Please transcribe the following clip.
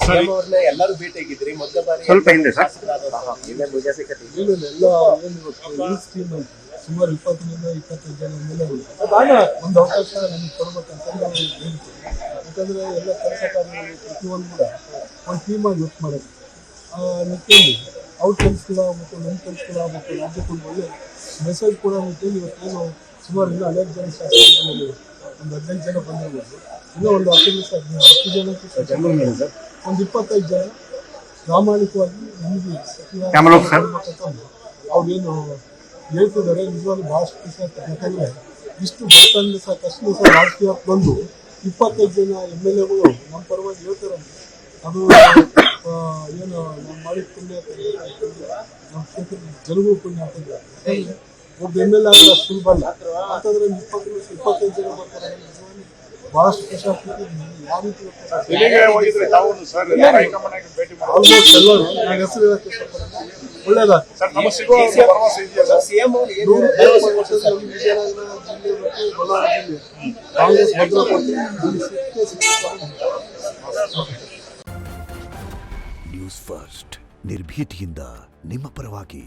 CM ಅವ್ರನ್ನ ಎಲ್ಲರೂ ಭೇಟಿಯಾಗಿದ್ರಿ ಮೊದಲ ಬಾರಿ ಸ್ವಲ್ಪ ಹಿಂದೆ ಸರ್ ಇಲ್ಲೇ ಭುಜ ಸಿಕ್ಕತಿ ಎಲ್ಲ ಏನು ಸ್ಕೀಮ್ ಐತಿ ಸುಮಾರು 20ರಿಂದ 25 ಜನ ಎಮ್ಎಲ್ಎಗಳು ಒಂದು ಅವಕಾಶ ನಮಗೆ ಕೊಡ್ಬೇಕಂತ ನಾವು ಹೇಳ್ತೀವಿ. ಯಾಕಂದರೆ ಎಲ್ಲ ಕೆಲಸ ಕಾರ್ಯಗಳು ಪ್ರತಿಯೊಂದು ಕೂಡ ಒಂದು ಟೀಮಾಗಿ ವರ್ಕ್ ಮಾಡೋದು ಆ ನಿಟ್ಟಿನಲ್ಲಿ ಅವ್ರ ಕೆಲಸಗಳಾಗಬೇಕು, ನಮ್ಮ ಕೆಲಸಗಳಾಗಬೇಕು, ರಾಜ್ಯಕ್ಕೊಂದು ಒಳ್ಳೆ ಮೆಸೇಜ್ ಕೊಡೋ ನಿಟ್ಟಿನಲ್ಲಿ ಇವತ್ತೇನು ಸುಮಾರು ಇನ್ನೂ 11 ಜನ ಶಾಸಕರಲ್ಲಿ ಒಂದು 15 ಜನ ಬಂದಿರ್ಬೋದು, ಇನ್ನೂ ಒಂದು 10 ಜನಕ್ಕೆ ಒಂದು 25 ಜನ ಪ್ರಾಮಾಣಿಕವಾಗಿ ನಿಮಗೆ ಅವ್ರೇನು ಹೇಳ್ತಿದ್ದಾರೆ ನಿಜವಾಗ್ಲೂ ಭಾಳಷ್ಟು ಖುಷಿ ಆಗ್ತದೆ. ಯಾಕಂದರೆ ಇಷ್ಟು ಗೊತ್ತಂದ್ರೆ ಸಾಕಷ್ಟು ಸಹ ರಾಜಕೀಯಕ್ಕೆ ಬಂದು 25 ಜನ ಎಮ್ಎಲ್ಎಗಳು ನಮ್ಮ ಪರವಾಗಿ ಹೇಳ್ತಾರೆ. ಅದು ಏನು ನಾವು ಮಾಡಿದ ಪುಣ್ಯ ನಮ್ಮ ಕ್ಷೇತ್ರದ ಜನಗೂ ಪುಣ್ಯ ಆಗ್ತದೆ. ಯಾಕಂದರೆ ಒಬ್ಬ ಎಮ್ಎಲ್ಎ ಆದರೆ ಅಷ್ಟು ಸುಲಭ ಅಲ್ಲ. ಅಂತಂದ್ರೆ 25 ಜನ ಬರ್ತಾರೆ, ಭಾಳಷ್ಟು ಖುಷಿ ಆಗ್ತದೆ. ಯಾವ ರೀತಿ ಆಲ್ಮೋಸ್ಟ್ ಎಲ್ಲರೂ ನನ್ನ ಹೆಸರು ಹೇಳಕ್ಕೆ ಇಷ್ಟಪಡ್ತೀನಿ. ಒಳ್ಳೇದಾಗ್ತದೆ. ಸಿಎಂ ಅವರು ವಿಜಯನಗರ ಜಿಲ್ಲೆ ಮತ್ತು ಬಳ್ಳಾರಿ ಜಿಲ್ಲೆ ಕಾಂಗ್ರೆಸ್ ಭದ್ರಪಡಿಸಿ ನ್ಯೂಸ್ ಫಸ್ಟ್ ನಿರ್ಭೀತಿಯಿಂದ ನಿಮ್ಮ ಪರವಾಗಿ.